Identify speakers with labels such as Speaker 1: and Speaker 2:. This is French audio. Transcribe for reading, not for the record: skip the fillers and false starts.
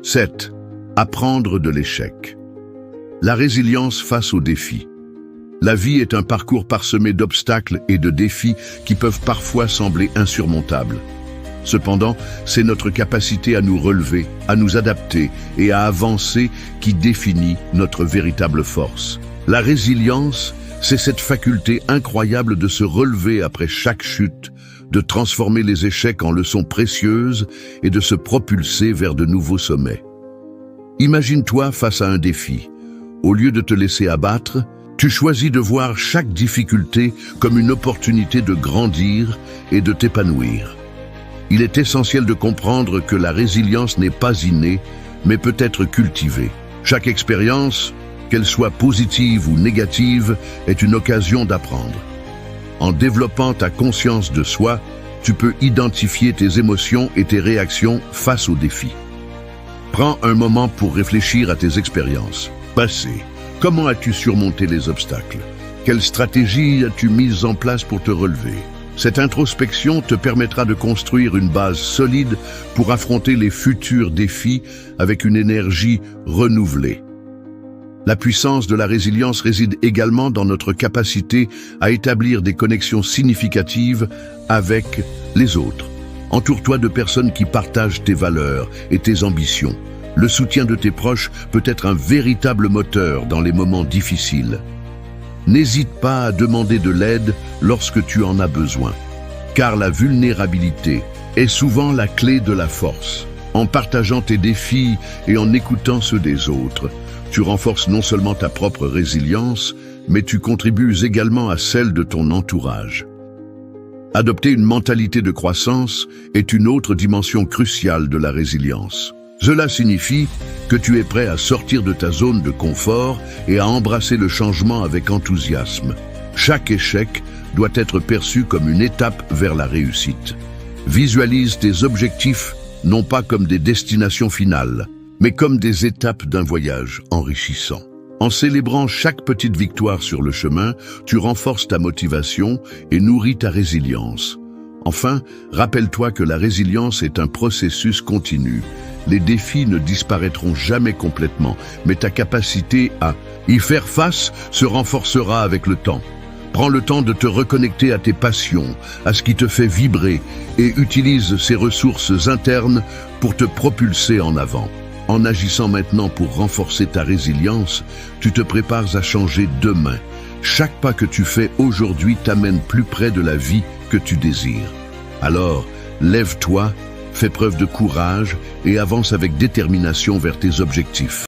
Speaker 1: 7. Apprendre de l'échec. La résilience face aux défis. La vie est un parcours parsemé d'obstacles et de défis qui peuvent parfois sembler insurmontables. Cependant, c'est notre capacité à nous relever, à nous adapter et à avancer qui définit notre véritable force. La résilience, c'est cette faculté incroyable de se relever après chaque chute, de transformer les échecs en leçons précieuses et de se propulser vers de nouveaux sommets. Imagine-toi face à un défi. Au lieu de te laisser abattre, tu choisis de voir chaque difficulté comme une opportunité de grandir et de t'épanouir. Il est essentiel de comprendre que la résilience n'est pas innée, mais peut être cultivée. Chaque expérience, qu'elle soit positive ou négative, est une occasion d'apprendre. En développant ta conscience de soi, tu peux identifier tes émotions et tes réactions face aux défis. Prends un moment pour réfléchir à tes expériences passées. Comment as-tu surmonté les obstacles? Quelle stratégie as-tu mise en place pour te relever? Cette introspection te permettra de construire une base solide pour affronter les futurs défis avec une énergie renouvelée. La puissance de la résilience réside également dans notre capacité à établir des connexions significatives avec les autres. Entoure-toi de personnes qui partagent tes valeurs et tes ambitions. Le soutien de tes proches peut être un véritable moteur dans les moments difficiles. N'hésite pas à demander de l'aide lorsque tu en as besoin, car la vulnérabilité est souvent la clé de la force. En partageant tes défis et en écoutant ceux des autres, tu renforces non seulement ta propre résilience, mais tu contribues également à celle de ton entourage. Adopter une mentalité de croissance est une autre dimension cruciale de la résilience. Cela signifie que tu es prêt à sortir de ta zone de confort et à embrasser le changement avec enthousiasme. Chaque échec doit être perçu comme une étape vers la réussite. Visualise tes objectifs non pas comme des destinations finales, mais comme des étapes d'un voyage enrichissant. En célébrant chaque petite victoire sur le chemin, tu renforces ta motivation et nourris ta résilience. Enfin, rappelle-toi que la résilience est un processus continu. Les défis ne disparaîtront jamais complètement, mais ta capacité à y faire face se renforcera avec le temps. Prends le temps de te reconnecter à tes passions, à ce qui te fait vibrer, et utilise ces ressources internes pour te propulser en avant. En agissant maintenant pour renforcer ta résilience, tu te prépares à changer demain. Chaque pas que tu fais aujourd'hui t'amène plus près de la vie que tu désires. Alors, lève-toi, fais preuve de courage et avance avec détermination vers tes objectifs.